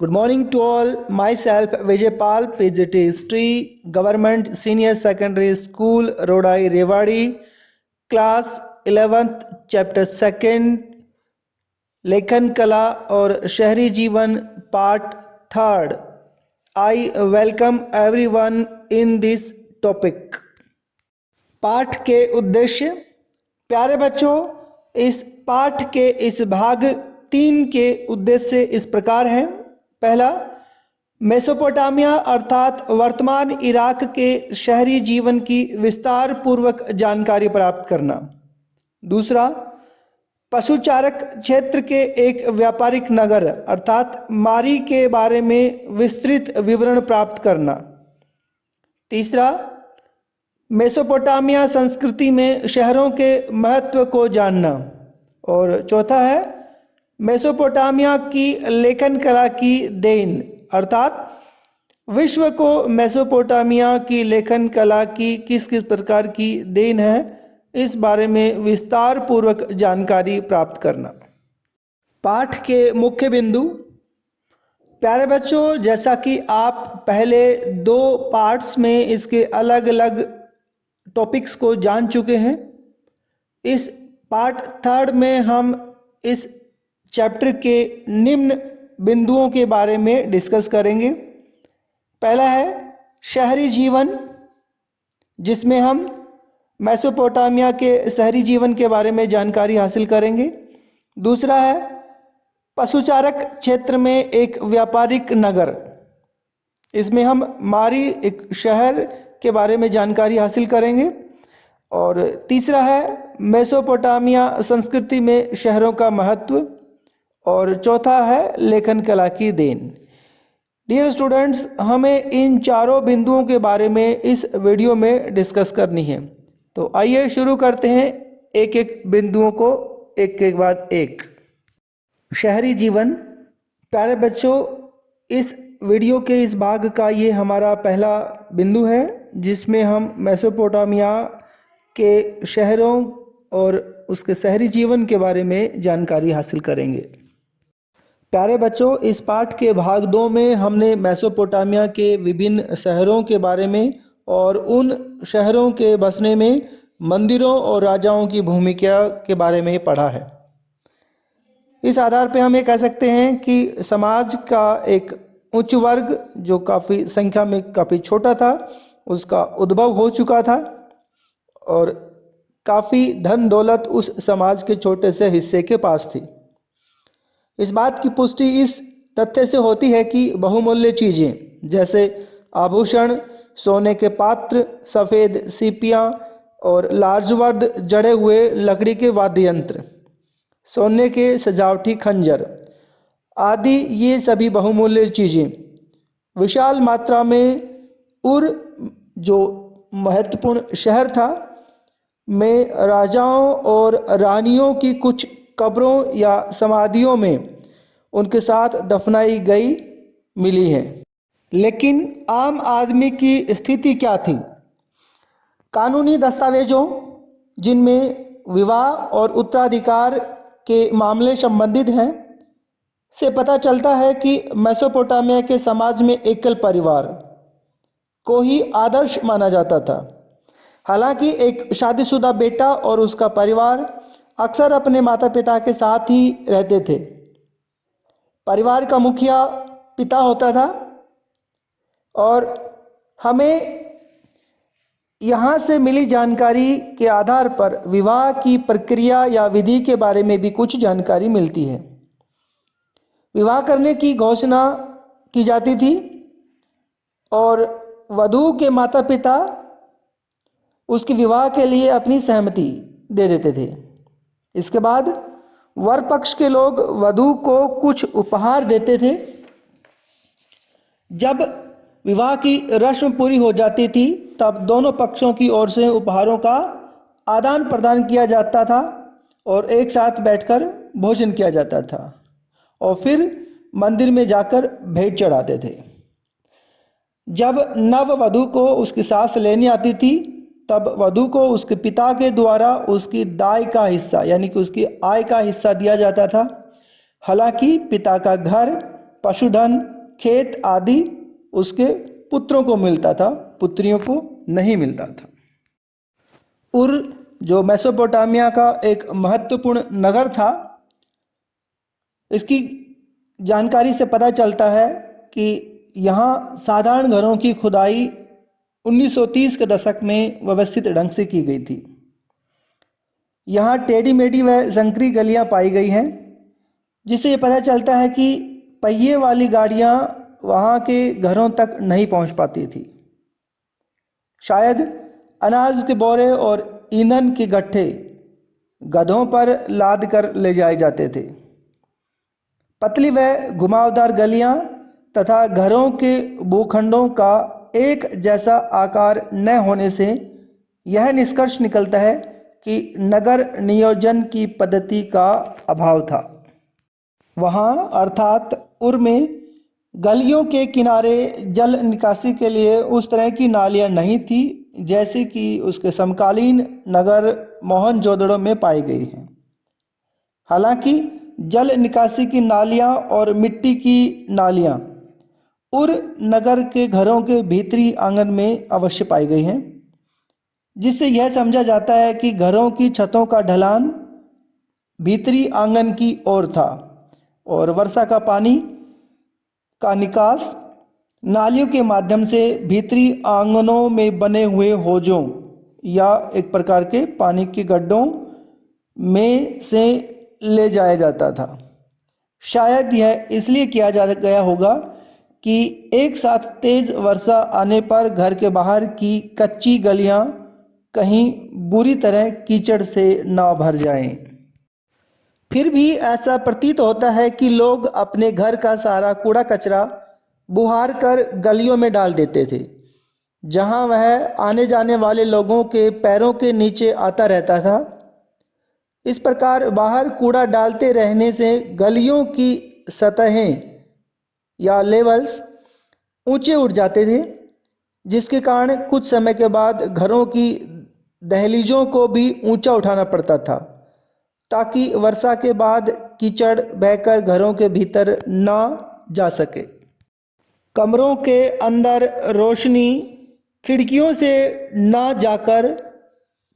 Good morning to all. Myself Vijay Pal, PGT History, Government Senior Secondary School, Rodai Rewadi, Class 11th, Chapter 2nd, लेखन कला और शहरी जीवन part third. I welcome everyone in this topic. पाठ के उद्देश्य. प्यारे बच्चों, इस पाठ के इस भाग 3 के उद्देश्य इस प्रकार हैं. पहला, मेसोपोटामिया अर्थात वर्तमान इराक के शहरी जीवन की विस्तार पूर्वक जानकारी प्राप्त करना. दूसरा, पशुचारक क्षेत्र के एक व्यापारिक नगर अर्थात मारी के बारे में विस्तृत विवरण प्राप्त करना. तीसरा, मेसोपोटामिया संस्कृति में शहरों के महत्व को जानना. और चौथा है मेसोपोटामिया की लेखन कला की देन अर्थात विश्व को मेसोपोटामिया की लेखन कला की किस किस प्रकार की देन है, इस बारे में विस्तार पूर्वक जानकारी प्राप्त करना. पाठ के मुख्य बिंदु. प्यारे बच्चों, जैसा कि आप पहले 2 पार्ट्स में इसके अलग अलग टॉपिक्स को जान चुके हैं, इस पार्ट थर्ड में हम इस चैप्टर के निम्न बिंदुओं के बारे में डिस्कस करेंगे. पहला है शहरी जीवन, जिसमें हम मेसोपोटामिया के शहरी जीवन के बारे में जानकारी हासिल करेंगे. दूसरा है पशुचारक क्षेत्र में एक व्यापारिक नगर, इसमें हम मारी एक शहर के बारे में जानकारी हासिल करेंगे. और तीसरा है मेसोपोटामिया संस्कृति में शहरों का महत्व. और चौथा है लेखन कला की देन. डियर स्टूडेंट्स, हमें इन चारों बिंदुओं के बारे में इस वीडियो में डिस्कस करनी है. तो आइए शुरू करते हैं एक एक बिंदुओं को एक के बाद एक. शहरी जीवन. प्यारे बच्चों, इस वीडियो के इस भाग का ये हमारा पहला बिंदु है, जिसमें हम मेसोपोटामिया के शहरों और उसके शहरी जीवन के बारे में जानकारी हासिल करेंगे. प्यारे बच्चों, इस पाठ के भाग 2 में हमने मेसोपोटामिया के विभिन्न शहरों के बारे में और उन शहरों के बसने में मंदिरों और राजाओं की भूमिका के बारे में पढ़ा है. इस आधार पर हम ये कह सकते हैं कि समाज का एक उच्च वर्ग, जो काफ़ी संख्या में काफ़ी छोटा था, उसका उद्भव हो चुका था और काफ़ी धन दौलत उस समाज के छोटे से हिस्से के पास थी. इस बात की पुष्टि इस तथ्य से होती है कि बहुमूल्य चीज़ें जैसे आभूषण, सोने के पात्र, सफ़ेद सीपियाँ और लार्जवर्द जड़े हुए लकड़ी के वाद्य यंत्र, सोने के सजावटी खंजर आदि, ये सभी बहुमूल्य चीज़ें विशाल मात्रा में उर, जो महत्वपूर्ण शहर था, में राजाओं और रानियों की कुछ कब्रों या समाधियों में उनके साथ दफनाई गई मिली है. लेकिन आम आदमी की स्थिति क्या थी? कानूनी दस्तावेजों, जिनमें विवाह और उत्तराधिकार के मामले संबंधित हैं, से पता चलता है कि मेसोपोटामिया के समाज में एकल परिवार को ही आदर्श माना जाता था. हालांकि एक शादीशुदा बेटा और उसका परिवार अक्सर अपने माता पिता के साथ ही रहते थे. परिवार का मुखिया पिता होता था. और हमें यहाँ से मिली जानकारी के आधार पर विवाह की प्रक्रिया या विधि के बारे में भी कुछ जानकारी मिलती है. विवाह करने की घोषणा की जाती थी और वधू के माता पिता उसके विवाह के लिए अपनी सहमति दे देते थे. इसके बाद वर पक्ष के लोग वधू को कुछ उपहार देते थे. जब विवाह की रस्म पूरी हो जाती थी, तब दोनों पक्षों की ओर से उपहारों का आदान प्रदान किया जाता था और एक साथ बैठकर भोजन किया जाता था और फिर मंदिर में जाकर भेंट चढ़ाते थे. जब नव वधू को उसकी सास लेने आती थी, तब वधू को उसके पिता के द्वारा उसकी दाय का हिस्सा यानी कि उसकी आय का हिस्सा दिया जाता था. हालांकि पिता का घर पशुधन, खेत आदि उसके पुत्रों को मिलता था, पुत्रियों को नहीं मिलता था। उर जो मेसोपोटामिया का एक महत्वपूर्ण नगर था, इसकी जानकारी से पता चलता है कि यहाँ साधारण घरों की खुदाई 1930 के दशक में व्यवस्थित ढंग से की गई थी। यहाँ टेढ़ी मेढ़ी व संकरी गलियाँ पाई गई हैं, जिससे ये पता चलता है कि पहिए वाली गाड़ियाँ वहाँ के घरों तक नहीं पहुँच पाती थी। शायद अनाज के बोरे और ईंधन के गट्ठे गधों पर लाद कर ले जाए जाते थे। पतली व घुमावदार गलियां तथा घरों के भूखंडों का एक जैसा आकार न होने से यह निष्कर्ष निकलता है कि नगर नियोजन की पद्धति का अभाव था। वहाँ अर्थात उर में गलियों के किनारे जल निकासी के लिए उस तरह की नालियाँ नहीं थी जैसे कि उसके समकालीन नगर मोहनजोदड़ो में पाई गई हैं। हालांकि जल निकासी की नालियाँ और मिट्टी की नालियाँ उर नगर के घरों के भीतरी आंगन में अवश्य पाई गई हैं, जिससे यह समझा जाता है कि घरों की छतों का ढलान भीतरी आंगन की ओर था और वर्षा का पानी का निकास नालियों के माध्यम से भीतरी आंगनों में बने हुए होजों या एक प्रकार के पानी के गड्ढों में से ले जाया जाता था। शायद यह इसलिए किया जा गया होगा कि एक साथ तेज वर्षा आने पर घर के बाहर की कच्ची गलियां कहीं बुरी तरह कीचड़ से ना भर जाएं। फिर भी ऐसा प्रतीत होता है कि लोग अपने घर का सारा कूड़ा कचरा बुहार कर गलियों में डाल देते थे, जहां वह आने जाने वाले लोगों के पैरों के नीचे आता रहता था। इस प्रकार बाहर कूड़ा डालते रहने से गलियों की सतहें या लेवल्स ऊंचे उठ जाते थे, जिसके कारण कुछ समय के बाद घरों की दहलीजों को भी ऊंचा उठाना पड़ता था ताकि वर्षा के बाद कीचड़ बहकर घरों के भीतर ना जा सके। कमरों के अंदर रोशनी खिड़कियों से ना जाकर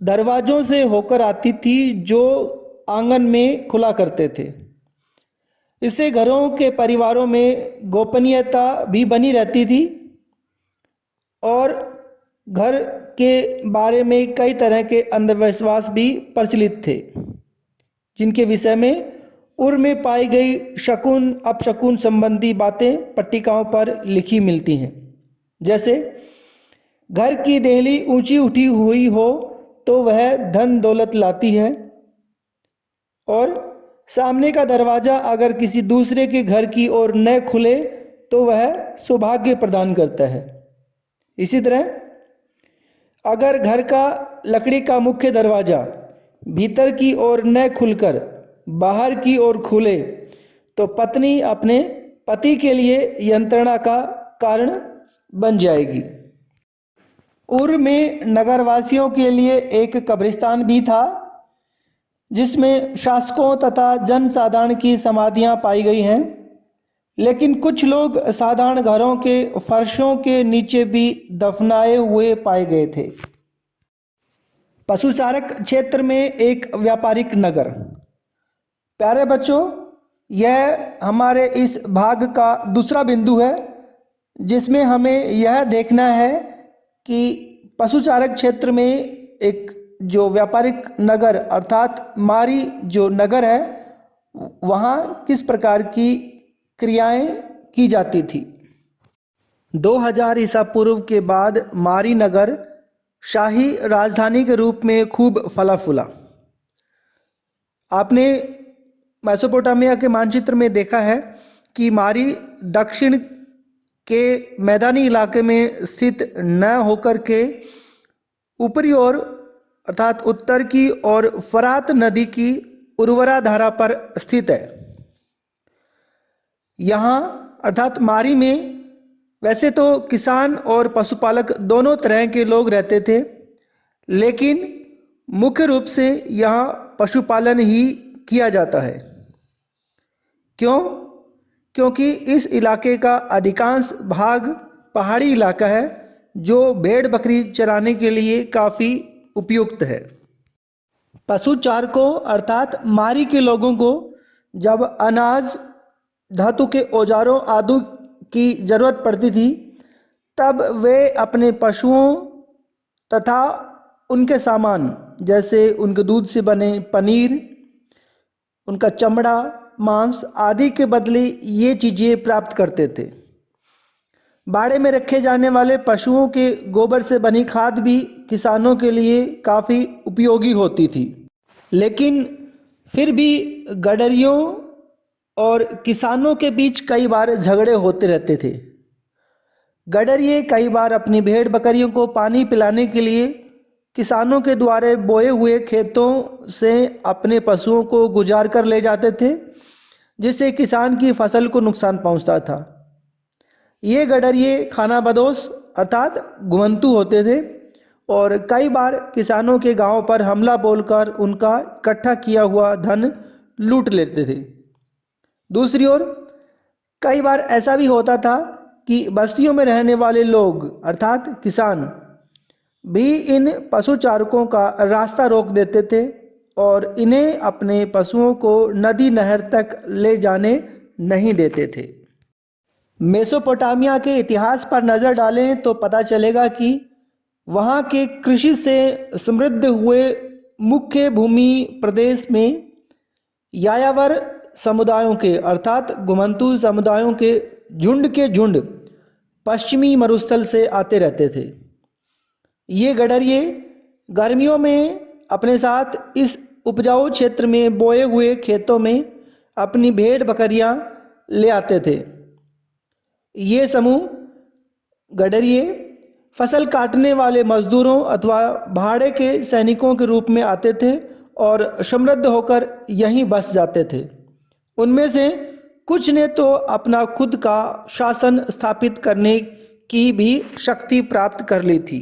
दरवाजों से होकर आती थी जो आंगन में खुला करते थे। इससे घरों के परिवारों में गोपनीयता भी बनी रहती थी और घर के बारे में कई तरह के अंधविश्वास भी प्रचलित थे, जिनके विषय में उर में पाई गई शकुन अपशकुन संबंधी बातें पट्टिकाओं पर लिखी मिलती हैं। जैसे घर की देहली ऊंची उठी हुई हो तो वह धन दौलत लाती है, और सामने का दरवाज़ा अगर किसी दूसरे के घर की ओर न खुले तो वह सौभाग्य प्रदान करता है। इसी तरह अगर घर का लकड़ी का मुख्य दरवाज़ा भीतर की ओर न खुलकर बाहर की ओर खुले तो पत्नी अपने पति के लिए यंत्रणा का कारण बन जाएगी। उर में नगरवासियों के लिए एक कब्रिस्तान भी था, जिसमें शासकों तथा जनसाधारण की समाधियां पाई गई हैं, लेकिन कुछ लोग साधारण घरों के फर्शों के नीचे भी दफनाए हुए पाए गए थे। पशुचारक क्षेत्र में एक व्यापारिक नगर। प्यारे बच्चों, यह हमारे इस भाग का दूसरा बिंदु है जिसमें हमें यह देखना है कि पशुचारक क्षेत्र में एक जो व्यापारिक नगर अर्थात मारी जो नगर है वहाँ किस प्रकार की क्रियाएं की जाती थी। 2000 ईसा पूर्व के बाद मारी नगर शाही राजधानी के रूप में खूब फला फूला। आपने मेसोपोटामिया के मानचित्र में देखा है कि मारी दक्षिण के मैदानी इलाके में स्थित न होकर के ऊपरी ओर अर्थात उत्तर की ओर फरात नदी की उर्वरा धारा पर स्थित है। यहाँ अर्थात मारी में वैसे तो किसान और पशुपालक दोनों तरह के लोग रहते थे, लेकिन मुख्य रूप से यहाँ पशुपालन ही किया जाता है। क्यों? क्योंकि इस इलाके का अधिकांश भाग पहाड़ी इलाका है जो भेड़ बकरी चराने के लिए काफ़ी उपयुक्त है। पशु चारकों अर्थात मारी के लोगों को जब अनाज, धातु के औजारों आदि की ज़रूरत पड़ती थी तब वे अपने पशुओं तथा उनके सामान जैसे उनके दूध से बने पनीर, उनका चमड़ा, मांस आदि के बदले ये चीज़ें प्राप्त करते थे। बाड़े में रखे जाने वाले पशुओं के गोबर से बनी खाद भी किसानों के लिए काफ़ी उपयोगी होती थी। लेकिन फिर भी गडरियों और किसानों के बीच कई बार झगड़े होते रहते थे। गडरिये कई बार अपनी भेड़ बकरियों को पानी पिलाने के लिए किसानों के द्वारा बोए हुए खेतों से अपने पशुओं को गुजार कर ले जाते थे, जिससे किसान की फसल को नुकसान पहुंचता था। ये गडरिये खानाबदोश अर्थात घुमंतू होते थे और कई बार किसानों के गांव पर हमला बोलकर उनका इकट्ठा किया हुआ धन लूट लेते थे। दूसरी ओर कई बार ऐसा भी होता था कि बस्तियों में रहने वाले लोग अर्थात किसान भी इन पशु चारकों का रास्ता रोक देते थे और इन्हें अपने पशुओं को नदी नहर तक ले जाने नहीं देते थे। मेसोपोटामिया के इतिहास पर नज़र डालें तो पता चलेगा कि वहाँ के कृषि से समृद्ध हुए मुख्य भूमि प्रदेश में यायावर समुदायों के अर्थात घुमंतू समुदायों के झुंड पश्चिमी मरुस्थल से आते रहते थे। ये गडरिये गर्मियों में अपने साथ इस उपजाऊ क्षेत्र में बोए हुए खेतों में अपनी भेड़ बकरियां ले आते थे। ये समूह गडरिये फसल काटने वाले मजदूरों अथवा भाड़े के सैनिकों के रूप में आते थे और समृद्ध होकर यहीं बस जाते थे। उनमें से कुछ ने तो अपना खुद का शासन स्थापित करने की भी शक्ति प्राप्त कर ली थी।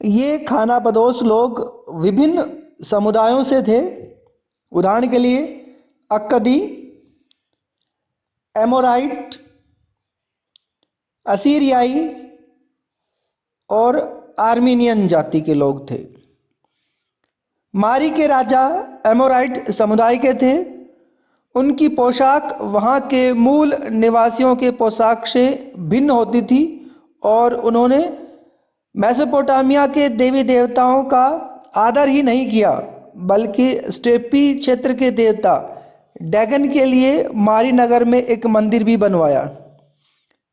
ये खानाबदोश लोग विभिन्न समुदायों से थे। उदाहरण के लिए अक्कदी, एमोराइट, असीरियाई और आर्मीनियन जाति के लोग थे। मारी के राजा एमोराइट समुदाय के थे। उनकी पोशाक वहाँ के मूल निवासियों के पोशाक से भिन्न होती थी और उन्होंने मेसोपोटामिया के देवी देवताओं का आदर ही नहीं किया बल्कि स्टेपी क्षेत्र के देवता डैगन के लिए मारी नगर में एक मंदिर भी बनवाया।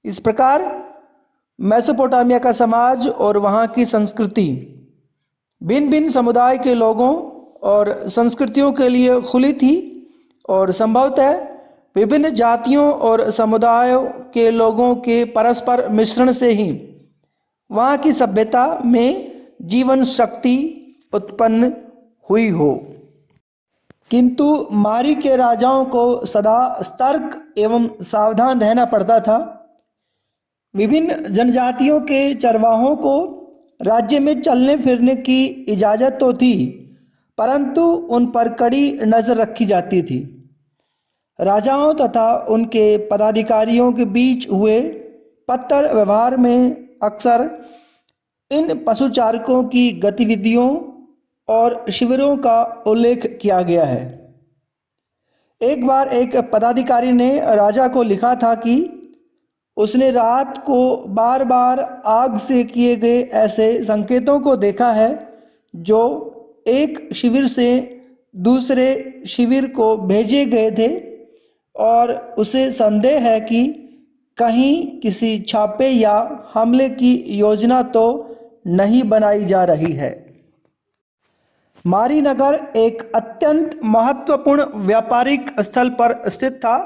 इस प्रकार मेसोपोटामिया का समाज और वहाँ की संस्कृति भिन्न भिन्न समुदाय के लोगों और संस्कृतियों के लिए खुली थी और संभवतः विभिन्न जातियों और समुदायों के लोगों के परस्पर मिश्रण से ही वहाँ की सभ्यता में जीवन शक्ति उत्पन्न हुई हो। किंतु मारी के राजाओं को सदा सतर्क एवं सावधान रहना पड़ता था। विभिन्न जनजातियों के चरवाहों को राज्य में चलने फिरने की इजाज़त तो थी, परंतु उन पर कड़ी नज़र रखी जाती थी। राजाओं तथा उनके पदाधिकारियों के बीच हुए पत्तर व्यवहार में अक्सर इन पशुचारकों की गतिविधियों और शिविरों का उल्लेख किया गया है। एक बार एक पदाधिकारी ने राजा को लिखा था कि उसने रात को बार बार आग से किए गए ऐसे संकेतों को देखा है जो एक शिविर से दूसरे शिविर को भेजे गए थे और उसे संदेह है कि कहीं किसी छापे या हमले की योजना तो नहीं बनाई जा रही है। मारी नगर एक अत्यंत महत्वपूर्ण व्यापारिक स्थल पर स्थित था,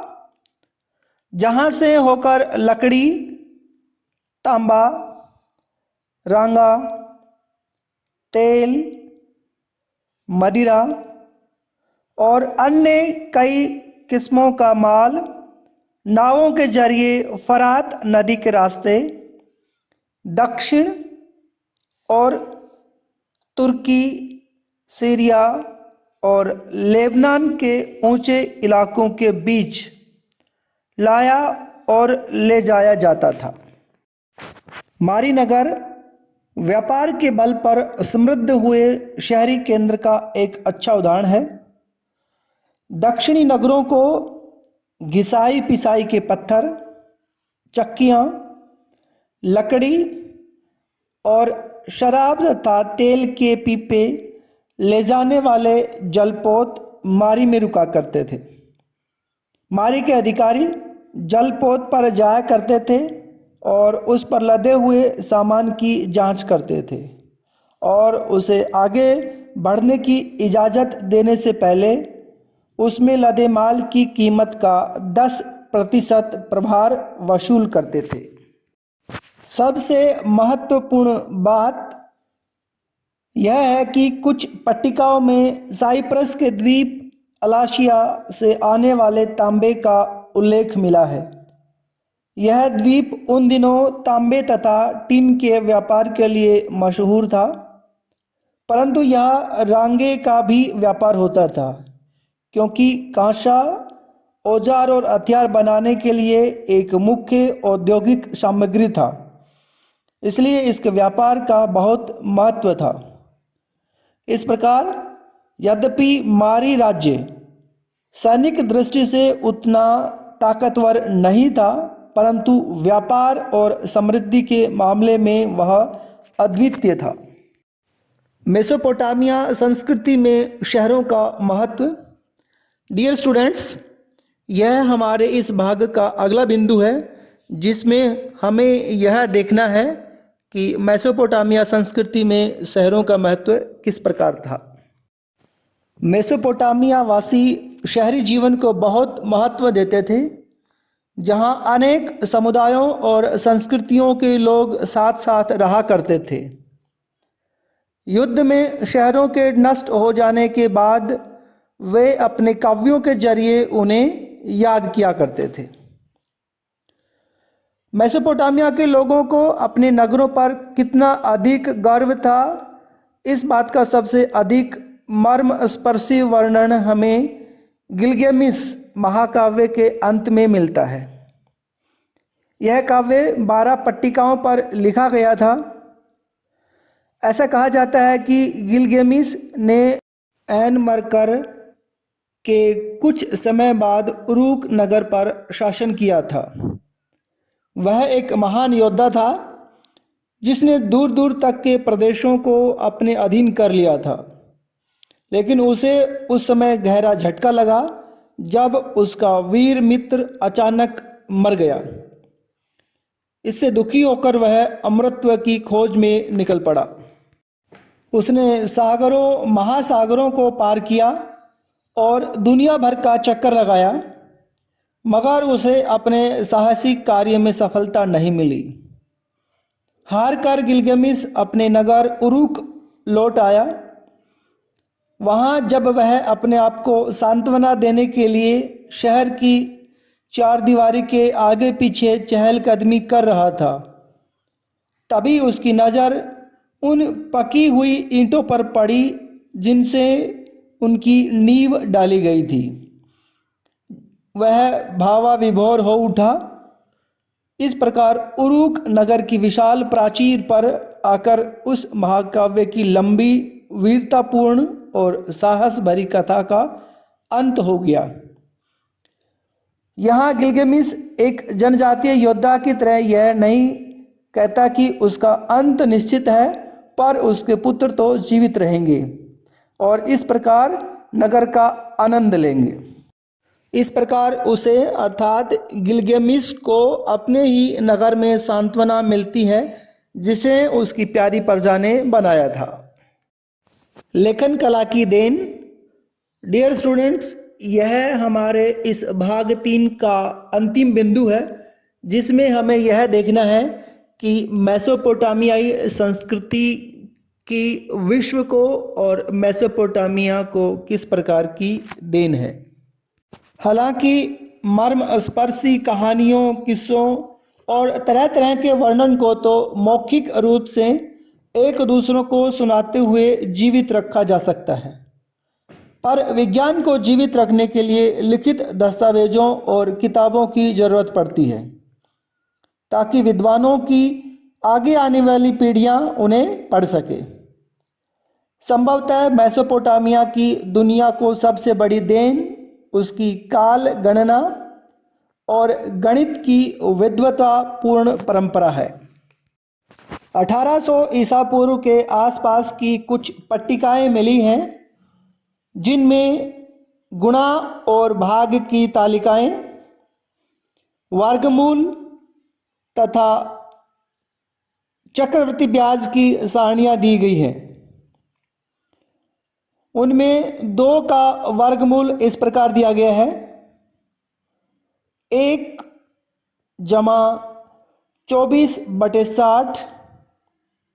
जहां से होकर लकड़ी, तांबा, रांगा, तेल, मदिरा और अन्य कई किस्मों का माल नावों के जरिए फरात नदी के रास्ते दक्षिण और तुर्की, सीरिया और लेबनान के ऊंचे इलाकों के बीच लाया और ले जाया जाता था। मारी नगर व्यापार के बल पर समृद्ध हुए शहरी केंद्र का एक अच्छा उदाहरण है। दक्षिणी नगरों को घिसाई पिसाई के पत्थर, चक्कियाँ, लकड़ी और शराब तथा तेल के पीपे ले जाने वाले जलपोत मारी में रुका करते थे। मारी के अधिकारी जलपोत पर जाया करते थे और उस पर लदे हुए सामान की जांच करते थे और उसे आगे बढ़ने की इजाज़त देने से पहले उसमें लदे माल की कीमत का 10% प्रभार वसूल करते थे। सबसे महत्वपूर्ण बात यह है कि कुछ पट्टिकाओं में साइप्रस के द्वीप अलाशिया से आने वाले तांबे का उल्लेख मिला है। यह द्वीप उन दिनों तांबे तथा टिन के व्यापार के लिए मशहूर था, परंतु यहाँ रांगे का भी व्यापार होता था, क्योंकि कांसा औजार और हथियार बनाने के लिए एक मुख्य औद्योगिक सामग्री था, इसलिए इसके व्यापार का बहुत महत्व था। इस प्रकार यद्यपि मारी राज्य सैनिक दृष्टि से उतना ताकतवर नहीं था, परंतु व्यापार और समृद्धि के मामले में वह अद्वितीय था। मेसोपोटामिया संस्कृति में शहरों का महत्व। डियर स्टूडेंट्स, यह हमारे इस भाग का अगला बिंदु है, जिसमें हमें यह देखना है कि मेसोपोटामिया संस्कृति में शहरों का महत्व किस प्रकार था। मेसोपोटामिया वासी शहरी जीवन को बहुत महत्व देते थे, जहां अनेक समुदायों और संस्कृतियों के लोग साथ साथ रहा करते थे। युद्ध में शहरों के नष्ट हो जाने के बाद वे अपने काव्यों के जरिए उन्हें याद किया करते थे। मेसोपोटामिया के लोगों को अपने नगरों पर कितना अधिक गर्व था, इस बात का सबसे अधिक मर्मस्पर्शी वर्णन हमें गिलगेमिस महाकाव्य के अंत में मिलता है। यह काव्य 12 पट्टिकाओं पर लिखा गया था। ऐसा कहा जाता है कि गिलगेमिस ने एन मरकर के कुछ समय बाद उरूक नगर पर शासन किया था। वह एक महान योद्धा था जिसने दूर दूर तक के प्रदेशों को अपने अधीन कर लिया था, लेकिन उसे उस समय गहरा झटका लगा जब उसका वीर मित्र अचानक मर गया। इससे दुखी होकर वह अमरत्व की खोज में निकल पड़ा। उसने सागरों महासागरों को पार किया और दुनिया भर का चक्कर लगाया, मगर उसे अपने साहसिक कार्य में सफलता नहीं मिली। हार कर गिलगेमिस अपने नगर उरूक लौट आया। वहाँ जब वह अपने आप को सांत्वना देने के लिए शहर की चारदीवारी के आगे पीछे चहलकदमी कर रहा था, तभी उसकी नज़र उन पकी हुई ईंटों पर पड़ी जिनसे उनकी नींव डाली गई थी। वह भावाविभोर हो उठा। इस प्रकार उरूक नगर की विशाल प्राचीर पर आकर उस महाकाव्य की लंबी वीरतापूर्ण और साहस भरी कथा का अंत हो गया। यहाँ गिलगेमिस एक जनजातीय योद्धा की तरह यह नहीं कहता कि उसका अंत निश्चित है, पर उसके पुत्र तो जीवित रहेंगे और इस प्रकार नगर का आनंद लेंगे। इस प्रकार उसे अर्थात गिलगेमिस को अपने ही नगर में सांत्वना मिलती है, जिसे उसकी प्यारी प्रजा ने बनाया था। लेखन कला की देन। डियर स्टूडेंट्स, यह हमारे इस भाग 3 का अंतिम बिंदु है, जिसमें हमें यह देखना है कि मेसोपोटामियाई संस्कृति की विश्व को और मेसोपोटामिया को किस प्रकार की देन है। हालांकि मर्मस्पर्शी कहानियों, किस्सों और तरह तरह के वर्णन को तो मौखिक रूप से एक दूसरों को सुनाते हुए जीवित रखा जा सकता है, पर विज्ञान को जीवित रखने के लिए लिखित दस्तावेजों और किताबों की जरूरत पड़ती है, ताकि विद्वानों की आगे आने वाली पीढ़ियां उन्हें पढ़ सके। संभवतः मेसोपोटामिया की दुनिया को सबसे बड़ी देन उसकी काल गणना और गणित की विद्वतापूर्ण परंपरा है। 1800 ईसा पूर्व के आसपास की कुछ पट्टिकाएं मिली हैं, जिनमें गुणा और भाग की तालिकाएं, वर्गमूल तथा चक्रवृद्धि ब्याज की सारणियां दी गई हैं। उनमें 2 का वर्गमूल इस प्रकार दिया गया है: 1 जमा 24/60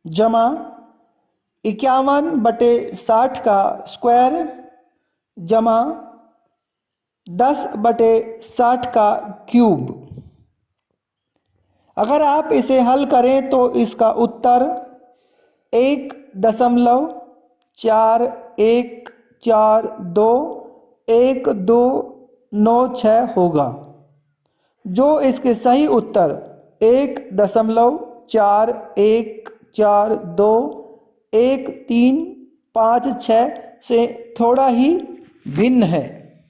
जमा 51/60 का स्क्वायर जमा 10/60 का क्यूब। अगर आप इसे हल करें तो इसका उत्तर 1.41421296 होगा, जो इसके सही उत्तर 1.41421356 से थोड़ा ही भिन्न है।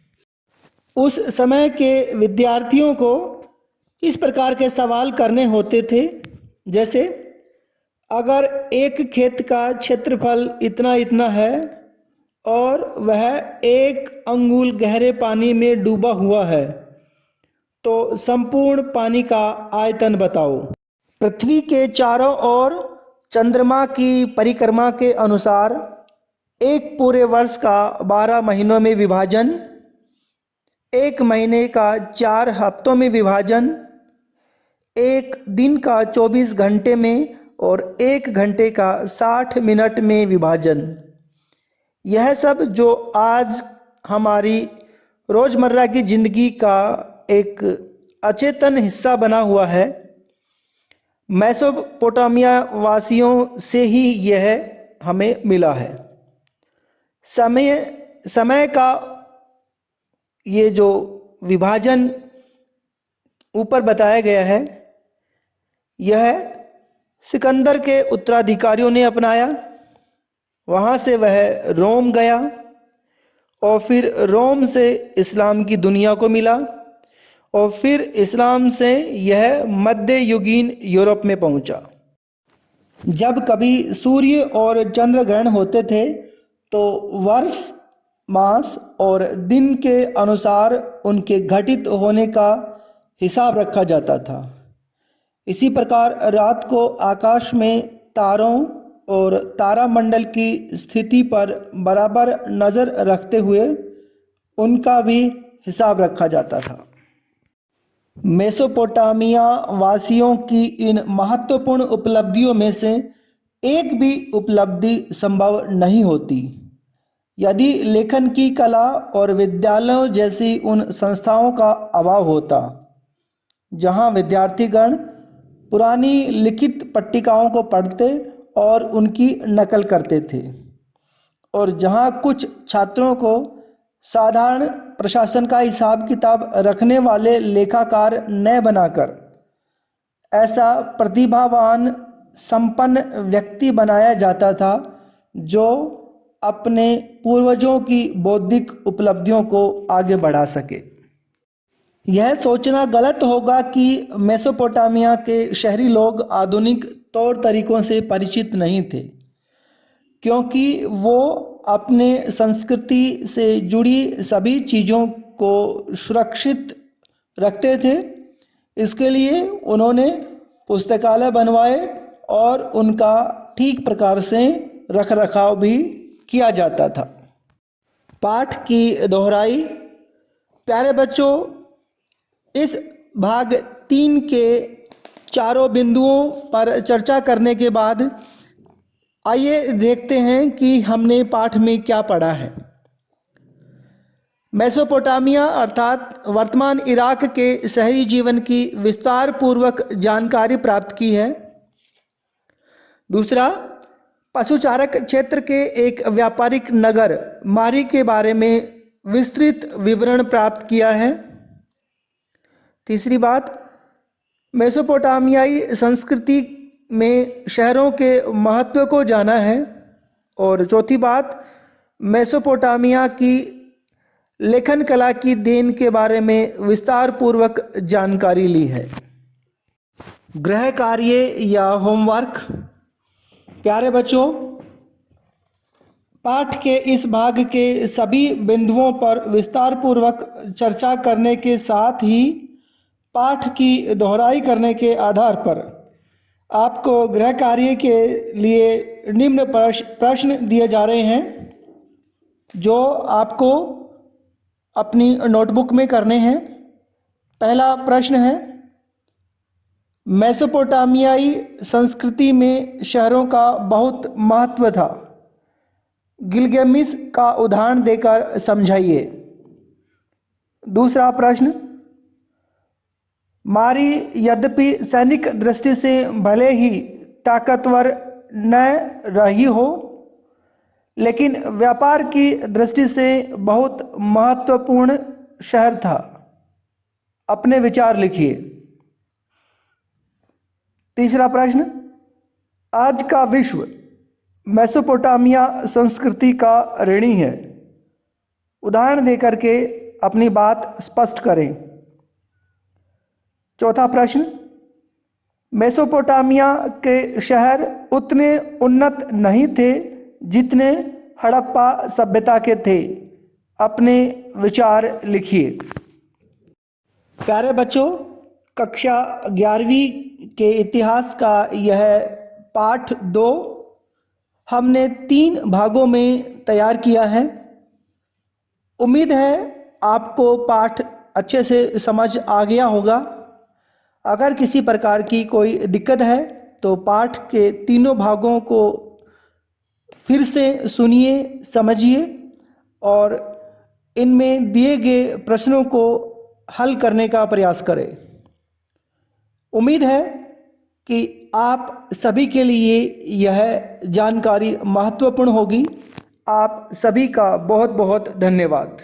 उस समय के विद्यार्थियों को इस प्रकार के सवाल करने होते थे, जैसे अगर एक खेत का क्षेत्रफल इतना इतना है और वह 1 अंगुल गहरे पानी में डूबा हुआ है, तो संपूर्ण पानी का आयतन बताओ। पृथ्वी के चारों ओर चंद्रमा की परिक्रमा के अनुसार एक पूरे वर्ष का 12 महीनों में विभाजन, 1 महीने का 4 हफ्तों में विभाजन, 1 दिन का 24 घंटे में और 1 घंटे का 60 मिनट में विभाजन, यह सब जो आज हमारी रोज़मर्रा की ज़िंदगी का एक अचेतन हिस्सा बना हुआ है, मेसोपोटामिया वासियों से ही यह हमें मिला है। समय का ये जो विभाजन ऊपर बताया गया है, यह सिकंदर के उत्तराधिकारियों ने अपनाया। वहाँ से वह रोम गया और फिर रोम से इस्लाम की दुनिया को मिला और फिर इस्लाम से यह मध्य युगीन यूरोप में पहुँचा। जब कभी सूर्य और चंद्र ग्रहण होते थे तो वर्ष, मास और दिन के अनुसार उनके घटित होने का हिसाब रखा जाता था। इसी प्रकार रात को आकाश में तारों और तारामंडल की स्थिति पर बराबर नज़र रखते हुए उनका भी हिसाब रखा जाता था। मेसोपोटामिया वासियों की इन महत्वपूर्ण उपलब्धियों में से एक भी उपलब्धि संभव नहीं होती यदि लेखन की कला और विद्यालयों जैसी उन संस्थाओं का अभाव होता, जहां विद्यार्थीगण पुरानी लिखित पट्टिकाओं को पढ़ते और उनकी नकल करते थे, और जहां कुछ छात्रों को साधारण प्रशासन का हिसाब किताब रखने वाले लेखाकार न बनाकर ऐसा प्रतिभावान संपन्न व्यक्ति बनाया जाता था जो अपने पूर्वजों की बौद्धिक उपलब्धियों को आगे बढ़ा सके। यह सोचना गलत होगा कि मेसोपोटामिया के शहरी लोग आधुनिक तौर तरीकों से परिचित नहीं थे, क्योंकि वो अपने संस्कृति से जुड़ी सभी चीज़ों को सुरक्षित रखते थे। इसके लिए उन्होंने पुस्तकालय बनवाए और उनका ठीक प्रकार से रख रखाव भी किया जाता था। पाठ की दोहराई। प्यारे बच्चों, इस भाग 3 के चारों बिंदुओं पर चर्चा करने के बाद आइए देखते हैं कि हमने पाठ में क्या पढ़ा है। मेसोपोटामिया अर्थात वर्तमान इराक के शहरी जीवन की विस्तार पूर्वक जानकारी प्राप्त की है। दूसरा, पशुचारक क्षेत्र के एक व्यापारिक नगर मारी के बारे में विस्तृत विवरण प्राप्त किया है। तीसरी बात, मेसोपोटामियाई संस्कृति में शहरों के महत्व को जाना है। और चौथी बात, मेसोपोटामिया की लेखन कला की देन के बारे में विस्तार पूर्वक जानकारी ली है। गृह कार्य या होमवर्क। प्यारे बच्चों, पाठ के इस भाग के सभी बिंदुओं पर विस्तार पूर्वक चर्चा करने के साथ ही पाठ की दोहराई करने के आधार पर आपको गृह कार्य के लिए निम्न प्रश्न दिए जा रहे हैं, जो आपको अपनी नोटबुक में करने हैं। पहला प्रश्न है, मेसोपोटामियाई संस्कृति में शहरों का बहुत महत्व था। गिलगामेश का उदाहरण देकर समझाइए। दूसरा प्रश्न, मारी यद्यपि सैनिक दृष्टि से भले ही ताकतवर न रही हो, लेकिन व्यापार की दृष्टि से बहुत महत्वपूर्ण शहर था। अपने विचार लिखिए। तीसरा प्रश्न, आज का विश्व मेसोपोटामिया संस्कृति का ऋणी है। उदाहरण देकर के अपनी बात स्पष्ट करें। चौथा प्रश्न, मेसोपोटामिया के शहर उतने उन्नत नहीं थे जितने हड़प्पा सभ्यता के थे। अपने विचार लिखिए। प्यारे बच्चों, कक्षा 11वीं के इतिहास का यह पाठ 2 हमने 3 भागों में तैयार किया है। उम्मीद है आपको पाठ अच्छे से समझ आ गया होगा। अगर किसी प्रकार की कोई दिक्कत है तो पाठ के तीनों भागों को फिर से सुनिए, समझिए और इनमें दिए गए प्रश्नों को हल करने का प्रयास करें। उम्मीद है कि आप सभी के लिए यह जानकारी महत्वपूर्ण होगी। आप सभी का बहुत बहुत धन्यवाद।